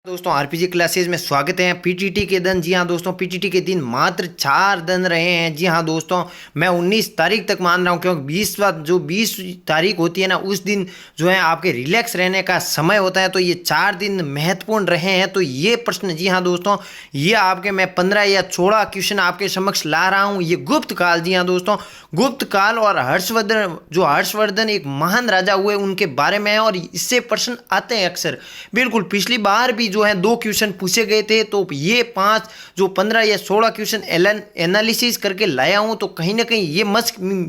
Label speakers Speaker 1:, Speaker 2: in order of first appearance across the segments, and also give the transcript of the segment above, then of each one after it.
Speaker 1: दोस्तों RPG classes में स्वागत है। पीटीटी के दिन, जी हाँ दोस्तों, पीटीटी के दिन मात्र 4 दिन रहे हैं। जी हाँ दोस्तों, मैं 19 तारीख तक मान रहा हूँ, क्योंकि 20 तारीख होती है ना, उस दिन जो है आपके रिलैक्स रहने का समय होता है। तो ये 4 दिन महत्वपूर्ण रहे हैं। तो ये प्रश्न, जी हाँ दोस्तों, ये आपके मैं 15 या 16 क्वेश्चन आपके समक्ष ला रहा हूँ। ये गुप्त काल, जी हाँ दोस्तों, गुप्त काल और हर्षवर्धन एक महान राजा हुए उनके बारे में है, और इससे प्रश्न आते हैं अक्सर। बिल्कुल पिछली बार भी जो है 2 क्वेश्चन पूछे गए थे। तो ये 5 जो 15 या 16 क्वेश्चन एनालिसिस करके लाया हूं। तो कहीं ना कहीं ये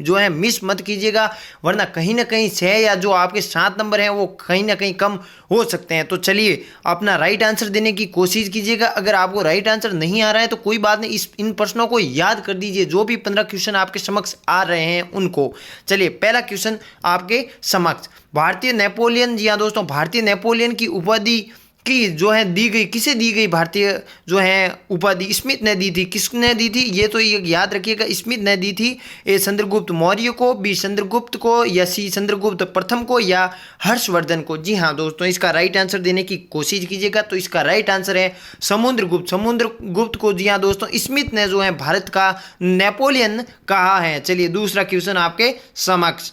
Speaker 1: जो है मिस मत कीजिएगा, वरना कहीं ना कहीं 6 या जो आपके 7 नंबर हैं वो कहीं ना कहीं कम हो सकते हैं। तो चलिए अपना राइट आंसर देने की कोशिश कीजिएगा। अगर आपको राइट आंसर नहीं आ रहा है तो कोई बात नहीं, इन प्रश्नों को याद कर दीजिए, जो भी 15 क्वेश्चन आपके समक्ष आ रहे हैं उनको। चलिए पहला क्वेश्चन आपके समक्ष, भारतीय नेपोलियन, जी हाँ दोस्तों, भारतीय नेपोलियन की उपाधि की जो है दी गई, किसे दी गई भारतीय जो है उपाधि? स्मिथ ने दी थी। किसने दी थी? ये तो ये याद रखिएगा, स्मिथ ने दी थी। ए चंद्रगुप्त मौर्य को, बी चंद्रगुप्त को, या सी चंद्रगुप्त प्रथम को, या हर्षवर्धन को? जी हाँ दोस्तों, इसका राइट आंसर देने की कोशिश कीजिएगा। तो इसका राइट आंसर है समुद्रगुप्त को, जी हाँ दोस्तों, स्मिथ ने जो है भारत का नेपोलियन कहा है। चलिए दूसरा क्वेश्चन आपके समक्ष,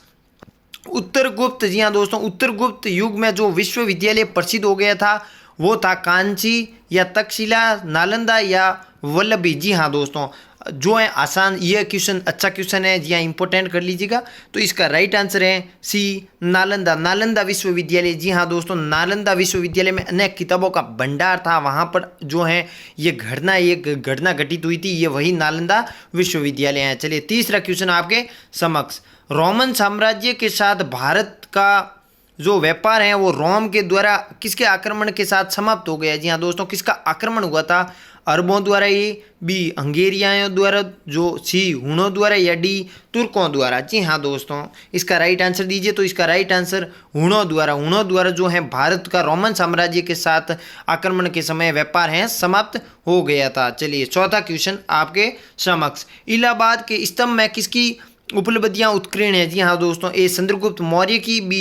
Speaker 1: उत्तरगुप्त, जी हाँ दोस्तों, उत्तरगुप्त युग में जो विश्वविद्यालय प्रसिद्ध हो गया था वो था कांची या तक्षशिला, नालंदा या वल्लभी? जी हाँ दोस्तों, जो है आसान, ये क्वेश्चन अच्छा क्वेश्चन है, जी हाँ, इंपॉर्टेंट कर लीजिएगा। तो इसका राइट आंसर है सी नालंदा विश्वविद्यालय। जी हाँ दोस्तों, नालंदा विश्वविद्यालय में अनेक किताबों का भंडार था। वहाँ पर जो है ये घटना घटित हुई थी, ये वही नालंदा विश्वविद्यालय है। चलिए तीसरा क्वेश्चन आपके समक्ष, रोमन साम्राज्य के साथ भारत का जो व्यापार है वो रोम के द्वारा किसके आक्रमण के साथ समाप्त हो गया? जी हाँ दोस्तों, किसका आक्रमण हुआ था? अरबों द्वारा, ये बी हंगेरियाओं द्वारा, जो सी हुनों द्वारा, या डी तुर्कों द्वारा? जी हाँ दोस्तों, इसका राइट आंसर दीजिए। तो इसका राइट आंसर हुनों द्वारा जो है भारत का रोमन साम्राज्य के साथ आक्रमण के समय व्यापार है समाप्त हो गया था। चलिए चौथा क्वेश्चन आपके समक्ष, इलाहाबाद के स्तंभ में किसकी उपलब्धियां उत्कीर्ण है? जी हाँ दोस्तों, ए चंद्रगुप्त मौर्य की, बी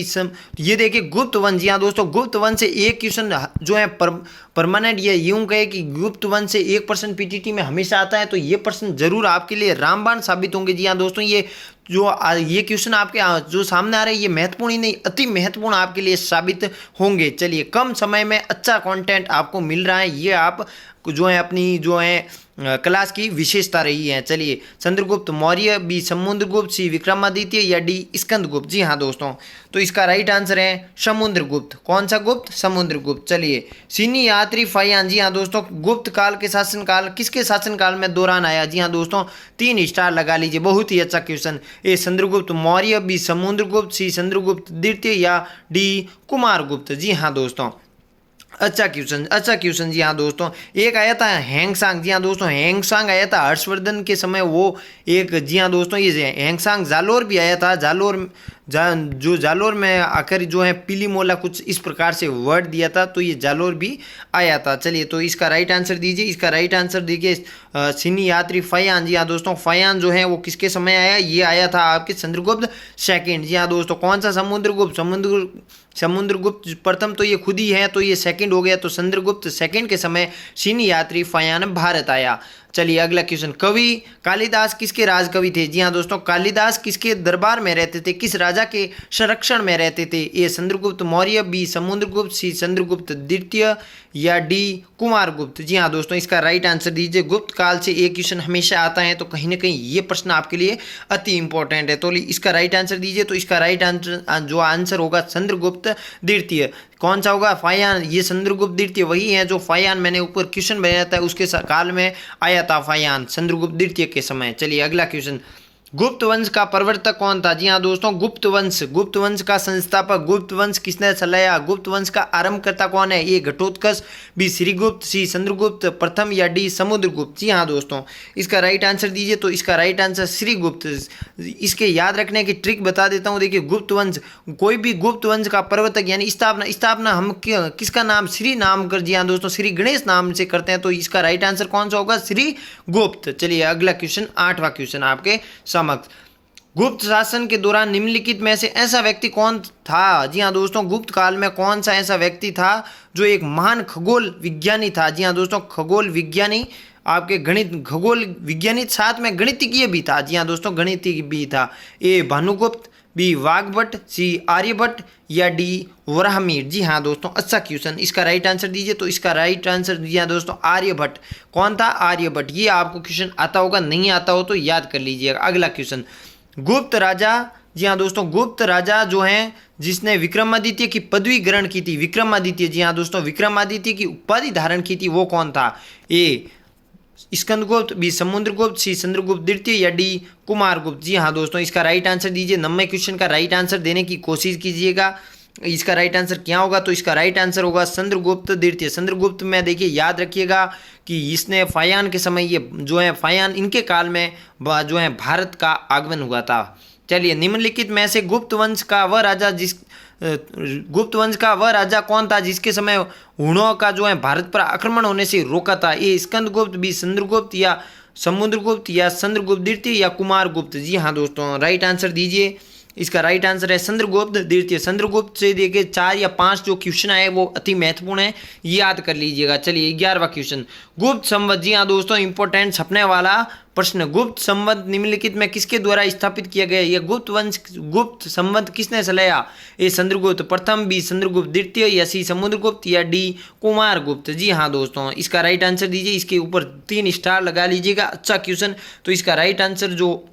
Speaker 1: ये देखिए गुप्त वंश। जी हाँ दोस्तों, गुप्त वंश से एक क्वेश्चन जो है परमानेंट, ये यूं कहे कि गुप्त वंश से 1% पीटीटी में हमेशा आता है। तो ये प्रश्न जरूर आपके लिए रामबाण साबित होंगे। जी हाँ दोस्तों, ये क्वेश्चन आपके जो सामने आ रहे हैं ये महत्वपूर्ण ही नहीं, अति महत्वपूर्ण आपके लिए साबित होंगे। चलिए कम समय में अच्छा कंटेंट आपको मिल रहा है, ये आप जो है अपनी जो है क्लास की विशेषता रही है। चलिए चंद्रगुप्त मौर्य, बी समुद्रगुप्त, सी विक्रमादित्य, या डी स्कंदगुप्त? जी हाँ दोस्तों, तो इसका राइट आंसर है समुद्रगुप्त। कौन सा गुप्त? समुद्रगुप्त। चलिए चीनी यात्री फाहियान, जी हाँ दोस्तों, गुप्त काल के शासनकाल किसके शासनकाल में दौरान आया? जी हाँ दोस्तों, 3 स्टार लगा लीजिए, बहुत ही अच्छा क्वेश्चन। ए चंद्रगुप्त मौर्य, बी समुद्रगुप्त, सी चंद्रगुप्त द्वितीय, या डी कुमारगुप्त? जी हाँ दोस्तों, अच्छा क्वेश्चन। जी हाँ दोस्तों, एक आया था हैंगसांग। जी हाँ दोस्तों, हैंगसांग आया था हर्षवर्धन के समय, वो एक, जी हाँ दोस्तों, ये हैंगसांग जालोर भी आया था। जालोर में आकर जो है पीली मोला कुछ इस प्रकार से वर्ड दिया था, तो ये जालोर भी आया था। चलिए तो इसका राइट आंसर दीजिए। इसका राइट आंसर देखिए चीनी यात्री फाहियान। जी हाँ दोस्तों, फाहियान जो है वो किसके समय आया? ये आया था आपके चंद्रगुप्त सेकंड। जी हाँ दोस्तों, कौन सा? समुद्रगुप्त प्रथम तो ये खुद ही है, तो ये सेकंड हो गया। तो चंद्रगुप्त सेकंड के समय चीनी यात्री फाहियान भारत आया। चलिए अगला क्वेश्चन, कवि कालिदास किसके राज कवि थे? जी हाँ दोस्तों, कालिदास किसके दरबार में रहते थे? किस राजा के संरक्षण में रहते थे? ए चंद्रगुप्त मौर्य, बी समुद्रगुप्त, सी चंद्रगुप्त द्वितीय, या डी कुमारगुप्त? जी हाँ दोस्तों, इसका राइट आंसर दीजिए। गुप्त काल से एक क्वेश्चन हमेशा आता है, तो कहीं ना कहीं ये प्रश्न आपके लिए अति इंपॉर्टेंट है। तो इसका राइट आंसर दीजिए। तो इसका राइट आंसर जो आंसर होगा चंद्रगुप्त द्वितीय। कौन सा होगा? फाहियान। ये चंद्रगुप्त द्वितीय वही है जो फाहियान, मैंने ऊपर क्वेश्चन बनाया था, उसके काल में आया था फाहियान, चंद्रगुप्त द्वितीय के समय। चलिए अगला क्वेश्चन, गुप्त वंश का प्रवर्तक कौन था? जी हाँ दोस्तों, गुप्त वंश का संस्थापक, गुप्त वंश किसने चलाया? गुप्त वंश का आरंभकर्ता कौन है? ए घटोत्कच, बी श्रीगुप्त, सी चंद्रगुप्त प्रथम, या डी समुद्रगुप्त? जी हाँ दोस्तों, इसका राइट आंसर दीजिए। तो इसका राइट आंसर श्रीगुप्त। इसके याद रखने की ट्रिक बता देता हूँ। देखिए गुप्त वंश, कोई भी गुप्त वंश का प्रवर्तक यानी स्थापना हम किसका नाम? श्री नाम कर, जी हाँ दोस्तों, श्री गणेश नाम से करते हैं। तो इसका राइट आंसर कौन सा होगा? श्री गुप्त। चलिए अगला क्वेश्चन, 8वां क्वेश्चन आपके समक्ष, गुप्त शासन के दौरान निम्नलिखित में से ऐसा व्यक्ति कौन था? जी हाँ दोस्तों, गुप्त काल में कौन सा ऐसा व्यक्ति था जो एक महान खगोल विज्ञानी था? जी हाँ दोस्तों, खगोल विज्ञानी, आपके गणित खगोल विज्ञानी, साथ में गणितज्ञ भी था। जी हाँ दोस्तों, गणितज्ञ भी था। ए भानुगुप्त, बी वाघभट्ट, सी आर्यभट्ट या डी वराहमिहिर? जी हाँ दोस्तों, अच्छा क्वेश्चन, इसका राइट आंसर दीजिए। तो इसका राइट आंसर जी हाँ दोस्तों आर्यभट्ट। कौन था? आर्यभट्ट। ये आपको क्वेश्चन आता होगा, नहीं आता हो तो याद कर लीजिएगा। अगला क्वेश्चन, गुप्त राजा, जी हाँ दोस्तों, गुप्त राजा जो हैं जिसने विक्रमादित्य की पदवी ग्रहण की थी, विक्रमादित्य, जी हाँ दोस्तों, विक्रमादित्य की उपाधि धारण की थी, वो कौन था? ए स्कंदगुप्त, बी समुद्रगुप्त, सी चंद्रगुप्त द्वितीय या डी कुमारगुप्त? जी हाँ दोस्तों, इसका राइट आंसर दीजिए। 90 क्वेश्चन का राइट आंसर देने की कोशिश कीजिएगा। इसका राइट आंसर क्या होगा? तो इसका राइट आंसर होगा चंद्रगुप्त द्वितीय। चंद्रगुप्त में देखिए, याद रखिएगा कि इसने फायान के समय, ये जो है फायान, इनके काल में जो है भारत का आगमन हुआ था। चलिए, निम्नलिखित में से गुप्त वंश का वह राजा कौन था जिसके समय हुणों का जो है भारत पर आक्रमण होने से रोका था? ए स्कंदगुप्त, बी चंद्रगुप्त या समुद्रगुप्त या चंद्रगुप्त द्वितीय या कुमारगुप्त? जी हाँ दोस्तों, राइट आंसर दीजिए। इसका राइट आंसर है चंद्रगुप्त द्वितीय। चंद्रगुप्त से देखिए 4 या 5 जो क्वेश्चन आए वो अति महत्वपूर्ण है, याद कर लीजिएगा। चलिए, 11वां क्वेश्चन, गुप्त संवत। जी हाँ दोस्तों, इंपॉर्टेंट छपने वाला प्रश्न, गुप्त संवत निम्नलिखित में किसके द्वारा स्थापित किया गया? यह गुप्त संवत किसने चलाया? ए चंद्रगुप्त प्रथम, बी चंद्रगुप्त द्वितीय या सी समुद्रगुप्त या डी कुमारगुप्त? जी हाँ दोस्तों, इसका राइट आंसर दीजिए। इसके ऊपर 3 स्टार लगा लीजिएगा, अच्छा क्वेश्चन। तो इसका राइट आंसर जो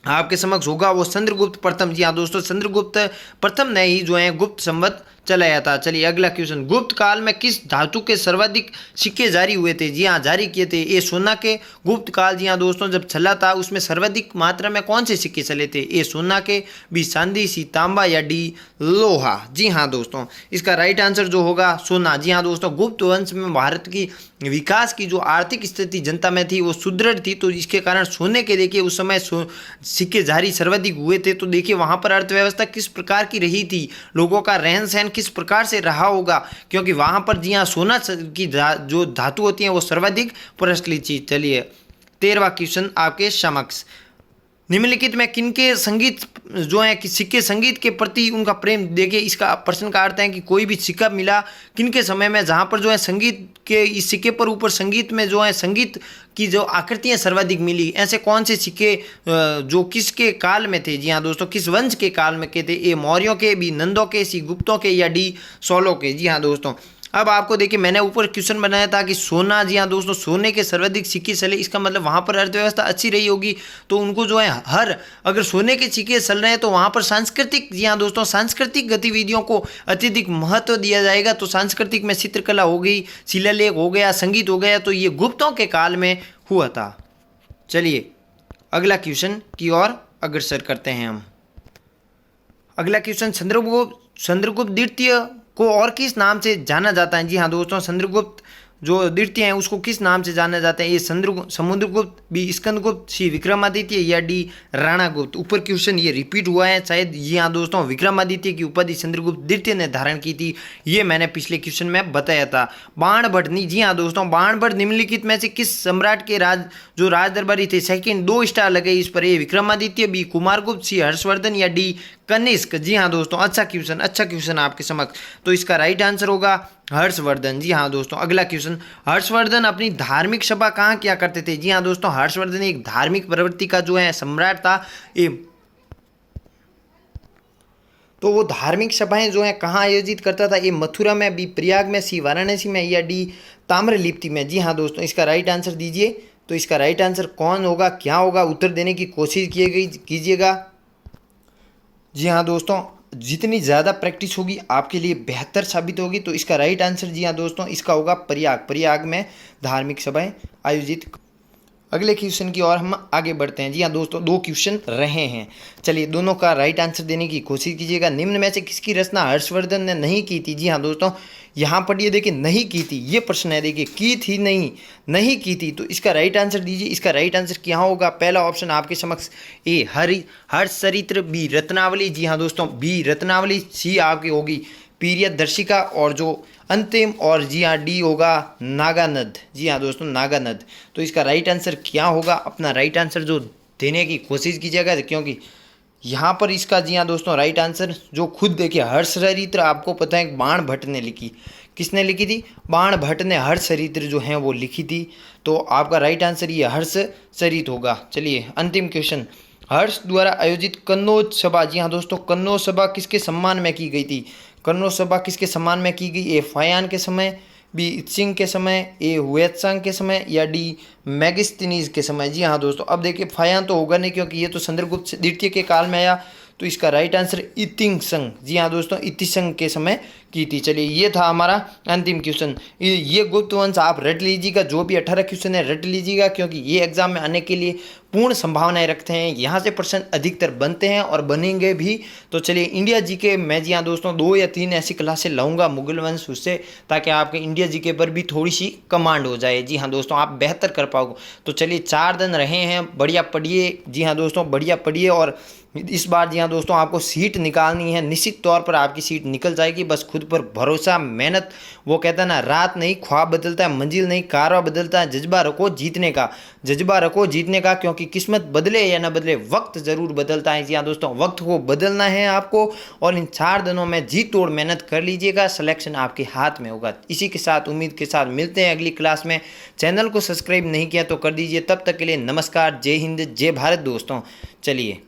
Speaker 1: आपके समक्ष होगा वो चंद्रगुप्त प्रथम। जी हाँ दोस्तों, चंद्रगुप्त प्रथम ने ही जो है गुप्त संवत चलाया था। चलिए, अगला क्वेश्चन, गुप्त काल में किस धातु के सर्वाधिक सिक्के जारी हुए थे? जी हाँ, जारी किए थे। ए सोना के। गुप्त काल, जी हाँ दोस्तों, जब चला था उसमें सर्वाधिक मात्रा में कौन से सिक्के चले थे? ए सोना के, बी चांदी, सी तांबा या डी लोहा? जी हाँ दोस्तों, इसका राइट आंसर जो होगा सोना। जी हाँ दोस्तों, गुप्त वंश में भारत की विकास की जो आर्थिक स्थिति जनता में थी वो सुदृढ़ थी, तो इसके कारण सोने के देखिए उस समय सिक्के जारी सर्वाधिक हुए थे। तो देखिए वहाँ पर अर्थव्यवस्था किस प्रकार की रही थी, लोगों का रहन सहन किस प्रकार से रहा होगा, क्योंकि वहाँ पर जी हाँ सोना की जो धातु होती है वो सर्वाधिक प्रचलित थी। चलिए, 13वां क्वेश्चन आपके समक्ष, निम्नलिखित में किनके संगीत जो है कि सिक्के संगीत के प्रति उनका प्रेम, देखिए इसका प्रश्न का अर्थ है कि कोई भी सिक्का मिला किनके समय में जहाँ पर जो है संगीत के इस सिक्के पर ऊपर संगीत में जो है संगीत की जो आकृतियाँ सर्वाधिक मिली, ऐसे कौन से सिक्के जो किसके काल में थे? जी हाँ दोस्तों, किस वंश के काल में के थे? ए मौर्यों के, बी नंदों के, सी गुप्तों के या डी सोलों के? जी हाँ दोस्तों, अब आपको देखिए मैंने ऊपर क्वेश्चन बनाया था कि सोना, जी हाँ दोस्तों, सोने के सर्वाधिक सिक्के चले, इसका मतलब वहाँ पर अर्थव्यवस्था अच्छी रही होगी, तो उनको जो है अगर सोने के सिक्के चल रहे हैं तो वहाँ पर सांस्कृतिक, जी हाँ दोस्तों, सांस्कृतिक गतिविधियों को अत्यधिक महत्व दिया जाएगा। तो सांस्कृतिक में चित्रकला हो गई, शिलालेख हो गया, संगीत हो गया, तो ये गुप्तों के काल में हुआ था। चलिए, अगला क्वेश्चन की ओर अग्रसर करते हैं हम। अगला क्वेश्चन, चंद्रगुप्त द्वितीय को और किस नाम से जाना जाता है? जी हाँ दोस्तों, चंद्रगुप्त जो द्वितीय हैं उसको किस नाम से जाना जाता है? ये समुद्रगुप्त, बी स्कंदगुप्त, सी विक्रमादित्य या डी राणागुप्त? ऊपर क्वेश्चन ये रिपीट हुआ है शायद। जी हाँ दोस्तों, विक्रमादित्य की उपाधि चंद्रगुप्त द्वितीय ने धारण की थी, ये मैंने पिछले क्वेश्चन में बताया था। बाणभट्ट, जी हाँ दोस्तों, बाणभट्ट निम्नलिखित में से किस सम्राट के जो राज दरबारी थे? सेकंड 2 स्टार लगे इस पर। ए विक्रमादित्य, बी कुमारगुप्त, सी हर्षवर्धन या डी कनिष्क? जी हाँ दोस्तों, अच्छा क्वेश्चन आपके समक्ष। तो इसका राइट आंसर होगा हर्षवर्धन। जी हाँ दोस्तों, अगला क्वेश्चन, हर्षवर्धन अपनी धार्मिक सभा कहाँ किया करते थे? जी हाँ दोस्तों, हर्षवर्धन एक धार्मिक प्रवृत्ति का जो है सम्राट था। तो वो धार्मिक सभाएं जो है कहाँ आयोजित करता था? ए मथुरा में, बी प्रयाग में, सी वाराणसी में या डी ताम्रलिप्ति में? जी हाँ दोस्तों, इसका राइट आंसर दीजिए। तो इसका राइट आंसर कौन होगा, क्या होगा, उत्तर देने की कोशिश कीजिएगा। जी हाँ दोस्तों, जितनी ज़्यादा प्रैक्टिस होगी आपके लिए बेहतर साबित होगी। तो इसका राइट आंसर, जी हाँ दोस्तों, इसका होगा प्रयाग में धार्मिक सभाएं आयोजित। अगले क्वेश्चन की ओर हम आगे बढ़ते हैं। जी हाँ दोस्तों, 2 क्वेश्चन रहे हैं। चलिए, दोनों का राइट आंसर देने की कोशिश कीजिएगा। निम्न में से किसकी रचना हर्षवर्धन ने नहीं की थी? जी हाँ दोस्तों, यहाँ पर ये देखिए नहीं की थी, ये प्रश्न है, देखिए की थी नहीं की थी। तो इसका राइट आंसर दीजिए। इसका राइट आंसर क्या होगा? पहला ऑप्शन आपके समक्ष, ए हर्षचरित्र, बी रत्नावली, जी हाँ दोस्तों बी रत्नावली, सी आपकी होगी पीरियदर्शिका, और जो अंतिम और जी हाँ डी होगा नागानद। जी हाँ दोस्तों, नागानद। तो इसका राइट आंसर क्या होगा? अपना राइट आंसर जो देने की कोशिश कीजिएगा, क्योंकि यहाँ पर इसका जी हाँ दोस्तों राइट आंसर जो खुद देखिए हर्षचरित्र आपको पता है बाण भट्ट ने लिखी। किसने लिखी थी? बाण भट्ट ने हर्षचरित्र जो है वो लिखी थी। तो आपका राइट आंसर ये हर्षचरित होगा। चलिए अंतिम क्वेश्चन, हर्ष द्वारा आयोजित कन्नौज सभा, जी हाँ दोस्तों कन्नौज सभा किसके सम्मान में की गई थी? कन्नौज सभा किसके सम्मान में की गई? ए फायान के समय, बी इत्सिंग के समय, ए हुएत्सांग के समय, या डी मेगिस्तीनीज के समय। जी हाँ दोस्तों अब देखिए फायान तो होगा नहीं क्योंकि ये तो चंद्रगुप्त द्वितीय के काल में आया। तो इसका राइट आंसर इतिंगसंग, जी हाँ दोस्तों इतिसंग के समय की थी। चलिए ये था हमारा अंतिम क्वेश्चन। ये गुप्त वंश आप रट लीजिएगा, जो भी 18 क्वेश्चन है रट लीजिएगा क्योंकि ये एग्जाम में आने के लिए पूर्ण संभावनाएं रखते हैं। यहाँ से प्रश्न अधिकतर बनते हैं और बनेंगे भी। तो चलिए इंडिया जीके मैं जी हाँ दोस्तों 2 या 3 ऐसी क्लासें लाऊंगा मुगल वंश उससे, ताकि आपके इंडिया जीके पर भी थोड़ी सी कमांड हो जाए। जी हाँ दोस्तों आप बेहतर कर पाओगे। तो चलिए 4 दिन रहे हैं, बढ़िया पढ़िए। जी हाँ दोस्तों बढ़िया पढ़िए और इस बार जी हाँ दोस्तों आपको सीट निकालनी है, निश्चित तौर पर आपकी सीट निकल जाएगी। बस खुद पर भरोसा, मेहनत, वो कहता है ना रात नहीं ख्वाब बदलता है, मंजिल नहीं कारवा बदलता है, जज्बा रखो जीतने का, जज्बा रखो जीतने का, क्योंकि किस्मत बदले या ना बदले वक्त जरूर बदलता है। जी हाँ दोस्तों वक्त को बदलना है आपको और इन 4 दिनों में जी तोड़ मेहनत कर लीजिएगा, सिलेक्शन आपके हाथ में होगा। इसी के साथ उम्मीद के साथ मिलते हैं अगली क्लास में। चैनल को सब्सक्राइब नहीं किया तो कर दीजिए। तब तक के लिए नमस्कार, जय हिंद, जय भारत दोस्तों। चलिए।